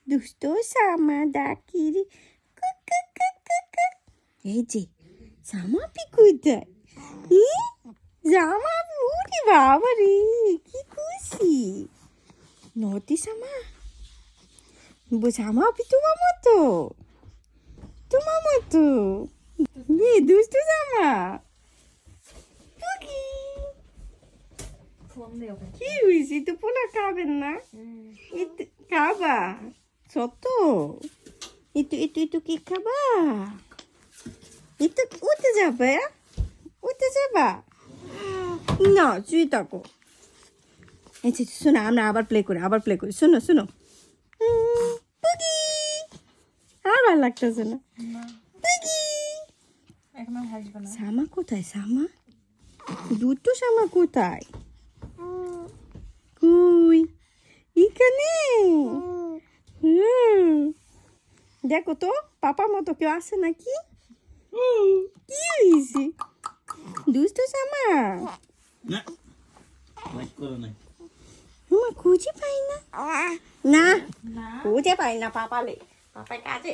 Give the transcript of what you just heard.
দুষ্ট শ্যামা ডাকি রে cook cook cook cook cook. এই যে জামাপি কোথায়? জামাপি, ওরে বাবা রে, কি খুশি নটি শ্যামা। জামাপি তোমার মতো, তোমার মতো দুষ্টু জামা। কি হয়েছে? তো পোলা খাবেন না? খাবা সত্য? একটু একটু একটু কি খাবা? একটু উঠে যাবে, উঠে যাবা না? শুয়ে থাকো। আচ্ছা শোনো, আমরা আবার প্লে করি, শোনো শোনো। আর ভালো লাগতেছে না। শ্যামা কোথায়? শ্যামা, দুটো শ্যামা কোথায়? কই? এখানে। দেখো তো পাপার মতো কেউ আছে নাকি? কি হয়েছে? দুষ্ট শ্যামা খুঁজে পাই না, না খুঁজে পাই না পাপালে, পাপায় কাজে।